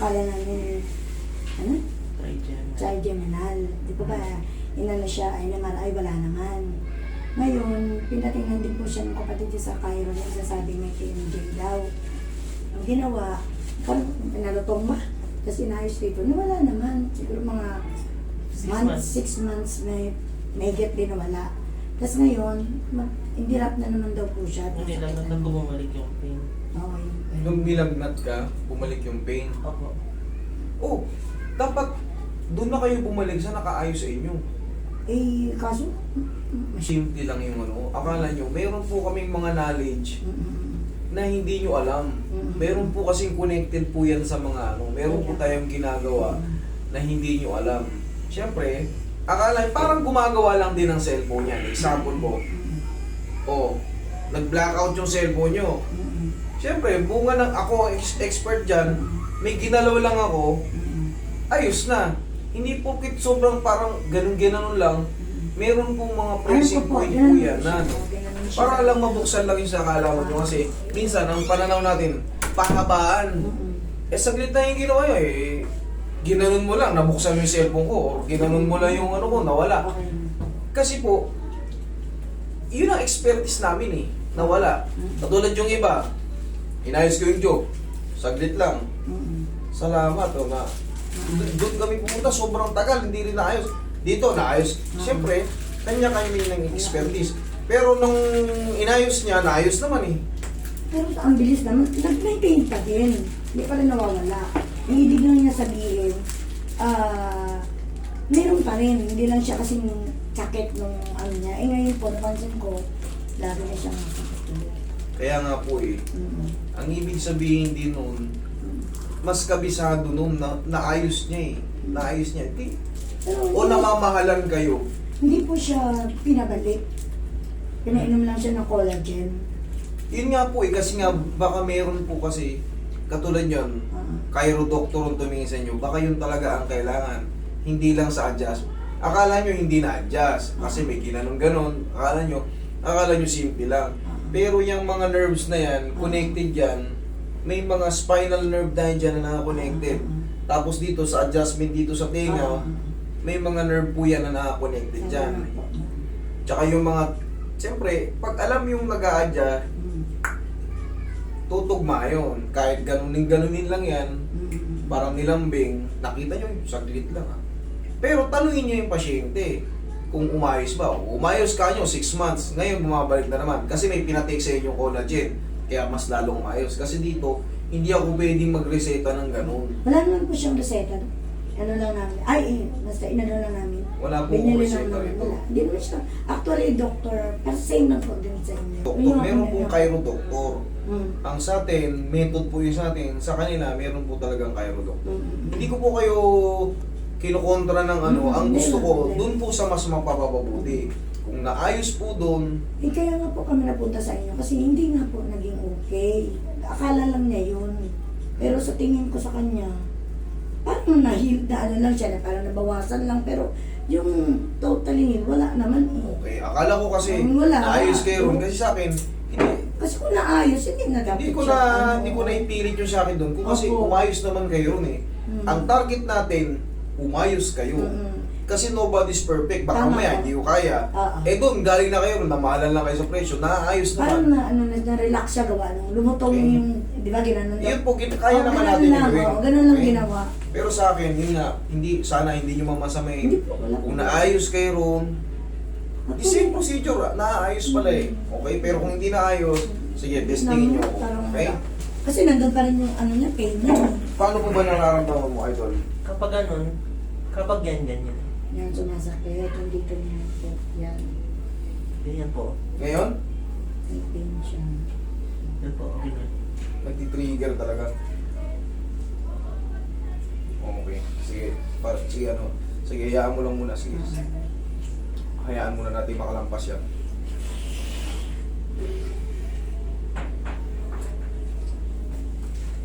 akala namin, ano? Trigeminal. Di ba ba, inano siya, ay MRI, wala naman. Ngayon, pinatingnan din po siya ng kapatid niya sa Cairo na sasabi may TMJ daw. Ang ginawa, parang pinalutong ba? Tapos inayos dito, wala naman. Siguro mga 6 months may get din wala. Tapos ngayon, hindi rap na naman daw po siya. Hindi lang naman bumalik yung pain. Oo, yun pa. Nung nilagnat ka, bumalik yung pain. Opo. Oh, dapat doon na kayo bumalik sa nakaayos sa inyo. Eh, kaso, Simple lang yung ano. Akala nyo, meron po kaming mga knowledge na hindi nyo alam. Meron po kasing connected po yan sa mga ano. Meron po tayong ginagawa na hindi nyo alam. Siyempre, akala parang gumagawa lang din ng cellphone yan. Example po. Oh, nag-blackout yung cellphone nyo. Siyempre, bunga ng ako expert dyan, may ginalaw lang ako, ayos na. Hindi po sobrang parang ganun-ganon lang. Meron pong mga pressing point po yan na ano. Para lang mabuksan lang yung sa akala mo kasi minsan ang pananaw natin, pahabaan. Eh saglit na yung ginawa nyo eh. Ginanon mo lang, nabuksan mo yung cellphone ko or ginanon mo lang yung ano ko, nawala. Kasi po, yun ang expertise namin eh, nawala. Katulad yung iba, inayos ko yung joke, saglit lang. Salamat o nga. Doon kami pumunta, sobrang tagal, hindi rin naayos. Dito, naayos. Siyempre, kanya kami ng expertise. Pero nung inayos niya, naayos naman eh. pero ang bilis naman, nag-maintain pa din. Hindi pa rin nawawala. Yung ibig lang niya sabihin, meron pa rin. Hindi lang siya kasing sakit nung ano niya. Eh ngayon po, napansin ko, lalo na siyang sakit. Kaya nga po eh, ang ibig sabihin din nun, mas kabisado nun na naayos niya eh. Naayos niya. Di, o namamahalan kayo. Hindi po siya pinabalik. Pinainom lang siya ng collagen. Yun nga po eh, kasi nga baka meron po kasi, katulad yun, Cairo doctor ang tumingin sa inyo, baka yun talaga ang kailangan. Hindi lang sa adjust. Akala nyo hindi na-adjust kasi may ginanong ganon. Akala nyo simple lang. Pero yung mga nerves na yan, connected yan, may mga spinal nerve na dyan na naka-connected. Tapos dito sa adjustment dito sa tenga, may mga nerve po yan na naka-connected dyan. Tsaka yung mga, siyempre, pag alam yung nag-a-adjust, tutugma yun. Kahit ganunin lang yan, parang nilambing, nakita nyo, saglit lang ha. Pero tanungin nyo yung pasyente kung umayos ba. Umayos ka nyo, 6 months. Ngayon bumabalik na naman. Kasi may pinatake sa inyo collagen. Kaya mas lalong umayos. Kasi dito, hindi ako pwedeng mag-reseta ng ganun. Wala naman po siyang reseta. Ano lang namin. Basta inano lang namin. Wala po Binili reseta lang namin. rito. Wala. Hindi naman siya. Actually, doctor, pero same lang po din sa inyo. Doktor, meron pong Cairo doctor. Mm. Ang sa atin, method po yung sa atin. Sa kanila, meron po talagang Cairo doctor. Hindi ko po kayo kinukontra ng ano. Ang gusto ko, dun po sa mas mapapabuti. Kung naayos po dun, Kaya nga po kami napunta sa inyo kasi hindi nga po naging okay. Akala lang niya yun. Pero sa tingin ko sa kanya, parang na-heal na ano lang siya, na parang nabawasan lang. Pero yung totally, wala naman eh. okay. Akala ko kasi, Wala. naayos kayo ron. Kasi sa akin, hindi. Kasi kung naayos, hindi na dapat Hindi ko siya, hindi ko na ipilit yung sa akin doon. Kung kasi Opo. umayos naman kayo ron eh. Ang target natin, umayos kayo. Kasi nobody's perfect. Baka Tama. mamaya, hindi ko kaya. Eh doon, galing na kayo, namahalan lang kayo sa presyo, naayos parang naman. na-relax siya gawa nung lumutong Okay. yung, di ba, ginanon Yun po, kaya naman ganun natin lang, gawin. ganun lang Okay? ginawa. Pero sa akin, yun nga, sana hindi nyo mamasamay. Hindi po, wala po. Kung naayos kayo ron, At the same procedure, naayos pala eh. Okay, pero kung hindi naayos, sige, testingin nyo ako. Parang Okay? wala. Kasi nandun pa rin yung ano niya, pain niya. Paano po ba nararamdaman mo, Idol? Kapag ganun, kapag ganyan. Yan, sumasakit, yung dito niya po. Yan, Ganyan po. Ngayon, may pain siya. Yan po, okay na. nagtitrigger talaga. Okay. Sige. Sige ano. Sige, hayaan mo lang muna. Sige. Hayaan muna natin makalampas yan.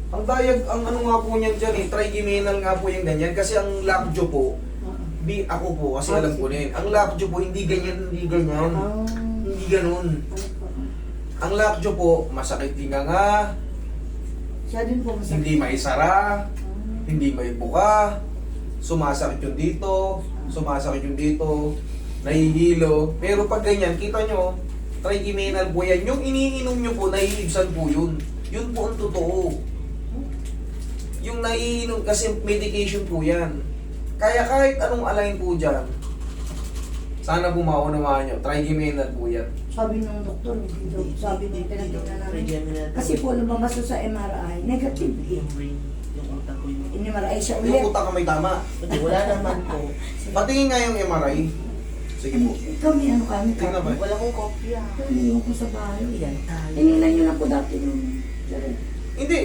Ang ang ano nga po niyan dyan eh, trigeminal nga po yung ganyan. Kasi ang lockjaw po, ako po, kasi alam ko na yun. Ang lockjaw po, hindi ganyan. Hindi ganun. Ang lockjaw po, masakit din nga, Siya din po masakit. hindi maisara. hindi may buka, sumasakit yung dito, sumasakit yung dito, nahihilo. Pero pag ganyan, kita nyo, trigeminal po yan. Yung iniinom nyo po, naiibsan po yun. Yun po ang totoo. Yung naiinom, kasi medication po yan. Kaya kahit anong alain po dyan, sana po maunawaan nyo, trigeminal po yan. Sabi ng doktor, hindi daw. Sabi ng pinagdala namin. Trigeminal. Kasi po lumabas sa MRI, negative eh. Yung brain, yung utak ko yung... In-MRI siya ulit. Yung utak ka may tama. Hindi, wala naman po. Patingin nga yung MRI. Sige po. Ikaw may ano kami ka. Tingnan ba? Wala kong kopya. Iniwan ko sa bahay. Yan tayo. Inilan nyo na po dati yung... Hindi.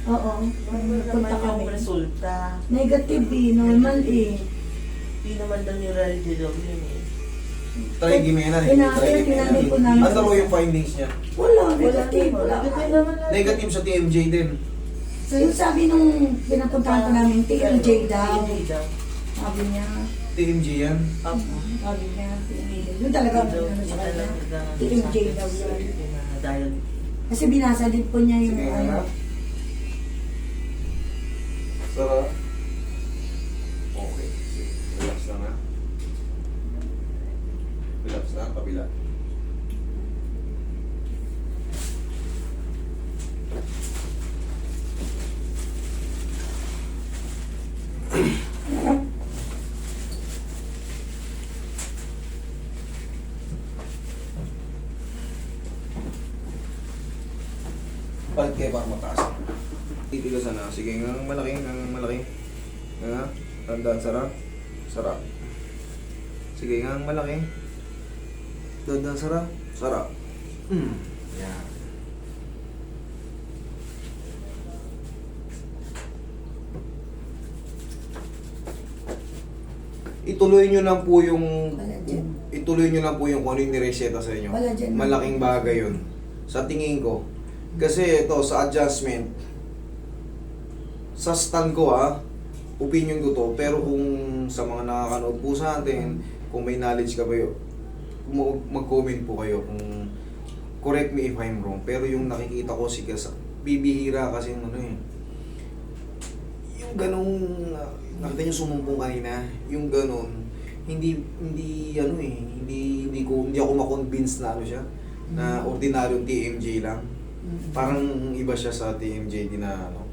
Oo. Ano Punta naman kami. yung resulta? Negative eh, normal eh. Hindi naman daw yung reality daw yun eh. Trigeminal. Tinanong ko namin. Ano raw yung findings niya? Wala, negative. Wala. Negative sa TMJ din. So yung sabi nung pinapuntahan ko namin, TMJ daw. TMJ daw. Sabi niya, TMJ yan. sabi niya, TMJ. Yung talaga ano sa kanya, TMJ daw yan. Dahil Kasi binasa din po niya yung Sige, ano. Sarap. Okay. Sige. Relax lang ha. Relax lang. Kabila. Balik kayo para mataas. Titigasan na. Sige, ngang malaki, ngang malaki. Nga, tandaan, sarap. Sarap. Sige, ngang malaki. Tandaan, sarap. Sarap. Yan. Ituloy nyo lang po yung... Wala dyan. Ituloy nyo lang po yung kung ano yung nireseta sa inyo. Wala dyan. Malaking bagay yun. Sa tingin ko. Kasi ito, sa adjustment, sa stand ko opinion ko to, pero kung sa mga nakakanood po sa atin, kung may knowledge ka kayo, mag-comment po kayo kung correct me if I'm wrong. Pero yung nakikita ko bibihira kasi yung ano yung ganong, nakita nyo sumumpong kanina, yung ganon, hindi ako ma-convince na ano siya, na ordinaryong TMJ lang. Parang iba siya sa TMJ din na ano.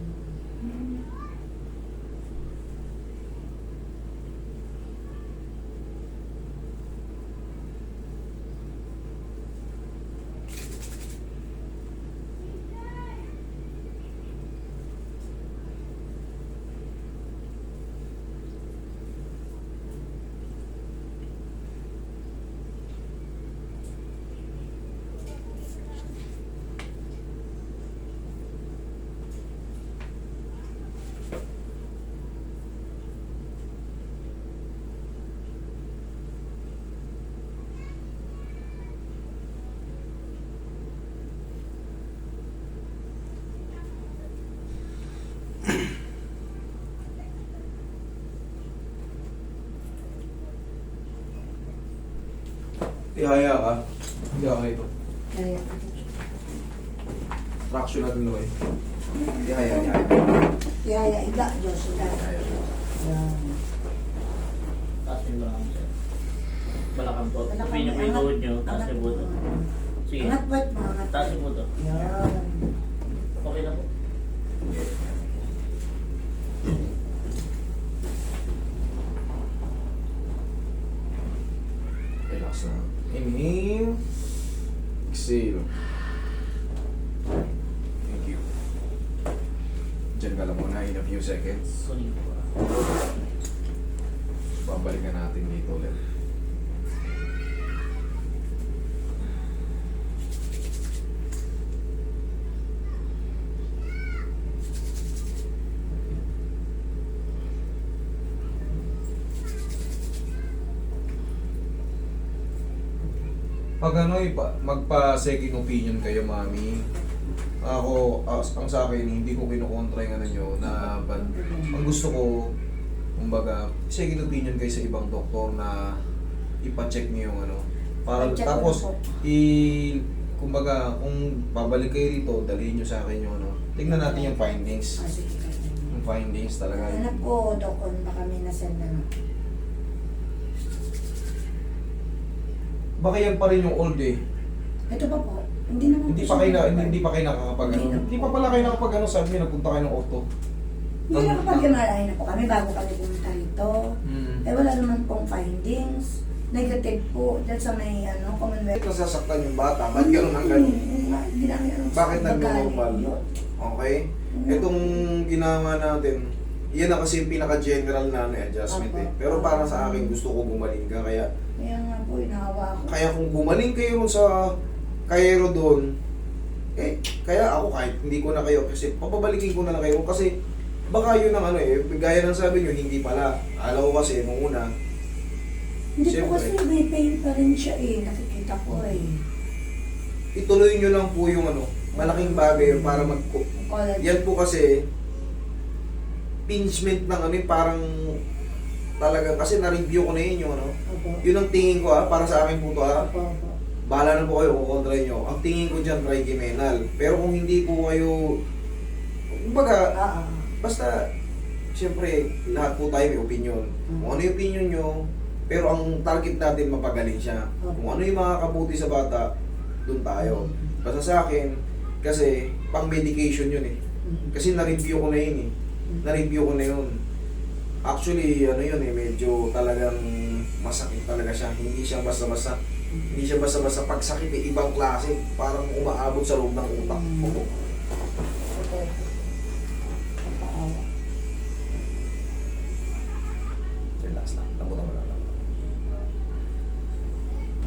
Ihaya ka. Ihaya ito. Kaya, Traction natin mo eh. Ihaya niya. Yaya, ida, Diyos, ida. Ihaya. Yan. taas yung balakang sir. Balakang po. Balakang, Sabihin niyo po yung angat. tuhod niyo, taas Angat. yung buto. Sige. Angat po, angat. Taas yung buto. Yan. Okay na po. Relax na. Inhale. Exhale. Thank you. Diyan ka lang muna in a few seconds. Sorry po. Babalikan natin dito ulit. Pag ano, magpa-second opinion kayo, mami. Ako, ang sa akin, hindi ko kinukontra yung ano nyo, na ang gusto ko, kumbaga, second opinion kayo sa ibang doktor na ipa-check nyo yung ano. Para, I-check tapos, ko na kumbaga, kung babalik kayo dito, dalhin nyo sa akin yung ano. Tingnan natin yung findings. Ah, sige. Yung findings talaga. Hanap ko, Dokon, baka may nasend na. Baka yan pa rin yung old eh. Ito pa po. Hindi naman Hindi po pa kayo siya- hindi pa kayo nakakapag ano. Hindi na. Hindi pa pala kayo nakapag ano, sabi niyo nagpunta kayo ng auto. Hindi nakapag-MRI na po kami bago kami pumunta rito. Eh wala naman pong findings. Negative po. Dahil sa may Commonwealth. Bakit nasasaktan yung bata? Ba't gano'n ang gano'n? Hindi namin alam sa Bakit nag-normal? pagkain yun. Okay? Itong ginawa natin, yan na kasi yung pinaka-general na adjustment eh. Pero para sa akin, gusto ko gumaling ka. Kaya nga po, inahawa ako. Kaya kung gumaling kayo ron sa Cairo doon, kaya ako kahit hindi ko na kayo, kasi papabalikin ko na lang kayo. Kasi baka yun ang gaya ng sabi nyo, hindi pala. Alam ko kasi, nung una, Hindi po Siyempre. kasi may pain pa rin siya nakikita ko ituloy nyo lang po yung malaking bagay yun para College. yan po kasi, pinchment ng parang talaga, kasi na-review ko na yun yung Opo. yun ang tingin ko para sa akin po to Opo, opo. bahala na po kayo kung kontra nyo. Ang tingin ko dyan, trigeminal. Pero kung hindi po kayo, kumbaga, basta, siyempre, lahat po tayo may opinion. Kung ano yung opinion nyo, pero ang target natin mapagaling siya. Kung ano yung makakabuti sa bata, dun tayo. Basta sa akin, kasi pang medication yun eh. Kasi na-review ko na yun eh. Na-review ko na yun. Actually, yun eh, medyo talagang masakit talaga siya. Hindi siya basta-basta. Hindi siya basta-basta pagsakit eh, ibang klase. Parang umaabot sa loob ng utak. Relax lang. Lambutan mo lang.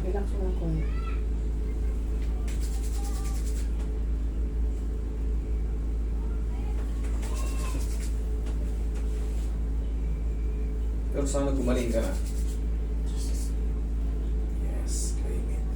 Relax mo ako. Pero sana gumaling ka na. Yes, claim it.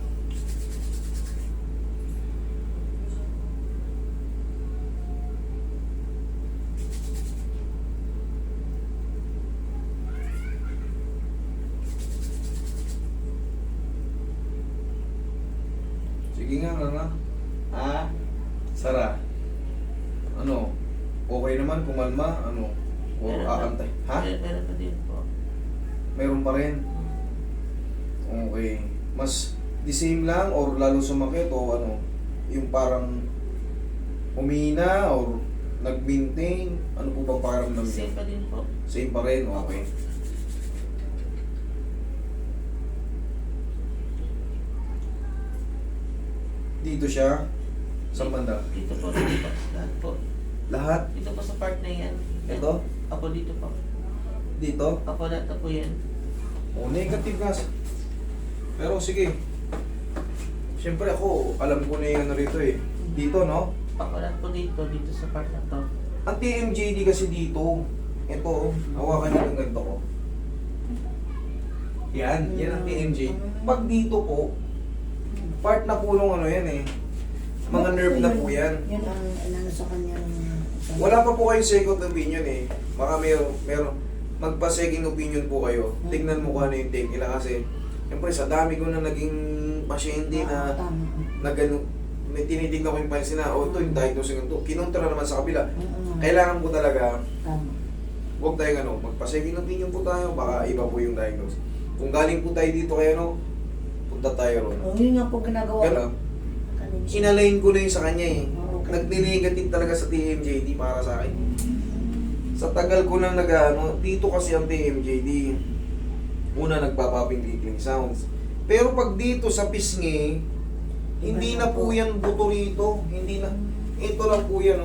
Sige nga. Ha? Sara. Okay naman, kumalma, o aantay. Ha? Meron pa din po. Meron pa rin. Okay. Mas the same lang or lalo sumakit o yung parang humina or nag-maintain? Ano po bang pakiramdam niyo? Same pa din po. Same pa rin? Okay. Dito siya? Sa banda? Dito po. Lahat po. Lahat? Dito po sa part na yan. Ito? Ako dito po. Dito? Ako lahat na po yan. O, negative gas. Pero sige. Siyempre ako, alam ko na yung rito eh. Dito, no? Ako lahat po dito. Dito sa part na to. Ang TMJD kasi dito, ito, hawakan nyo ng ganito ko. Yan ang TMJ. Pag dito po, part na po nung yan eh. Mga nerve na po yan. Yun ang sa kanya. Wala pa po kayong second opinion eh. Baka meron magpa-second opinion po kayo. Tingnan mo kung ano yung take nila kasi siyempre sa dami ko na naging pasyente na may tinitignan ko yung pansin na ito yung diagnosing ito. Kinontra naman sa kabila. Kailangan po talaga huwag tayong magpa-second opinion po tayo. Baka iba po yung diagnose. Kung galing po tayo dito kayo punta tayo ron. Yun nga po ginagawa. Gano'n. Inalain ko na yun sa kanya eh. Nag-negative talaga sa TMJD para sa akin. Sa tagal ko nang dito kasi ang TMJD, una nagpapaping sounds. Pero pag dito sa pisngi, hindi na po yan buto rito. Hindi na. Ito lang po yan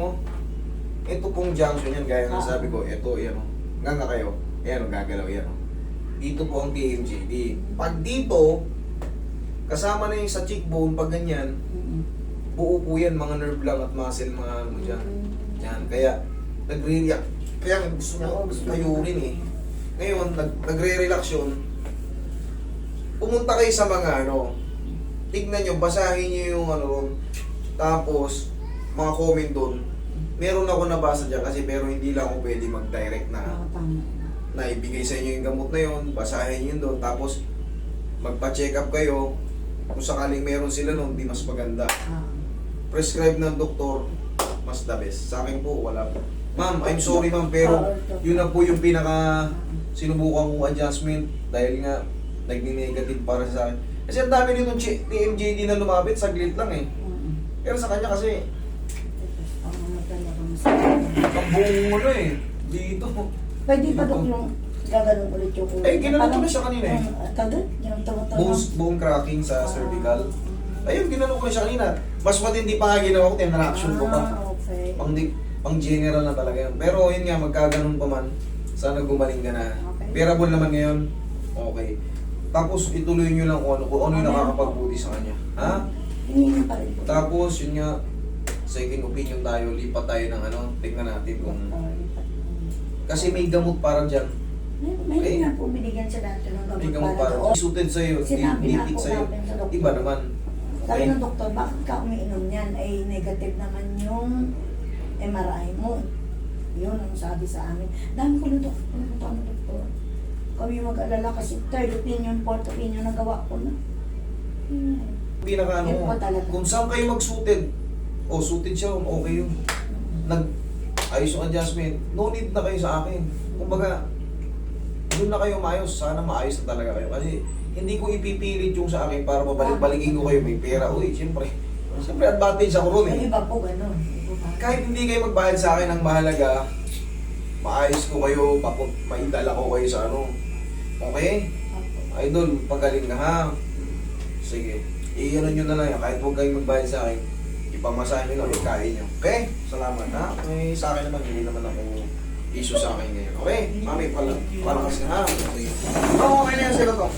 Ito pong junction yan, gaya ng sabi ko. Ito, yan Nga kayo. Ayan gagalaw yan Dito po ang TMJD. Pag dito, kasama na yung sa cheekbone, pag ganyan, buo po yan, mga nerve lang at muscle, mga dyan. Yan, kaya nagre-react. Kaya gusto tayo rin eh. Ngayon, nagre-relax yun. Pumunta kayo sa mga tignan nyo, basahin nyo yung tapos, mga comment doon. Meron ako nabasa dyan kasi pero hindi lang ako pwede mag-direct na ibigay sa inyo yung gamot na yun, basahin nyo yun doon, tapos magpa-check up kayo. Kung sakaling meron sila di mas maganda. Prescribe ng doktor, mas the best. Sa akin po, wala Ma'am, I'm sorry ma'am, pero yun na po yung pinaka sinubukan kong adjustment dahil nga nagni-negative para sa akin. Kasi ang dami nitong TMJD na lumapit, saglit lang eh. Pero sa kanya kasi, Ang ano talaga masakit. ang buong ano eh, dito. Pwede pa dok yung gaganon ulit yung ulo. Eh, ginano ko na siya kanina eh. Kagad? Ginano Bone cracking sa cervical. Ayun, ginano ko na siya kanina. Mas matindi pa nga ginawa ko, tinraction ko pa. Okay. Pang general na talaga yun. Pero yun nga, magkaganon pa man, sana gumaling ka na. Okay. Bearable naman ngayon, okay. Tapos ituloy nyo lang kung ano yung nakakapagbuti sa kanya. Ha? Hingin pa rin po. Tapos yun nga, second opinion tayo, lipat tayo ng ano, tignan natin kung... Kasi may gamot para dyan. May nga po binigyan siya dati ng May gamot gamot para para doon. suited sa'yo, Sinabi na dipit po sa'yo. namin sa doktor. Iba naman. Sabi Okay? ng doktor, bakit ka umiinom yan? Ay negative naman yung MRI mo. Yun ang sabi sa amin. Dami ko na doktor. Kami mag-alala kasi third opinion, fourth opinion, nagawa ko na. Pinaka ano, Yun po talaga. kung saan kayo mag-suited, suited siya, okay yun. Ayos yung adjustment, no need na kayo sa akin. Kumbaga, doon na kayo maayos, sana maayos na talaga kayo. Kasi hindi ko ipipilit yung sa akin para mabalik-balikin ko kayo may pera. Uy, siyempre advantage ako ron eh. May iba po gano'n. Kahit hindi kayo magbayad sa akin ng mahalaga, maayos ko kayo, maidala ko kayo sa ano. Okay? Idol, pagaling ka ha. Sige, i-ano nyo na lang yan. Kahit huwag kayong magbayad sa akin, ipamasahin nyo lang, ikain nyo. Okay? Salamat ha. May sa akin naman, hindi naman ako issue sa akin ngayon. Okay? Mami, palakas ka ha. Okay. Okay na yan sila to.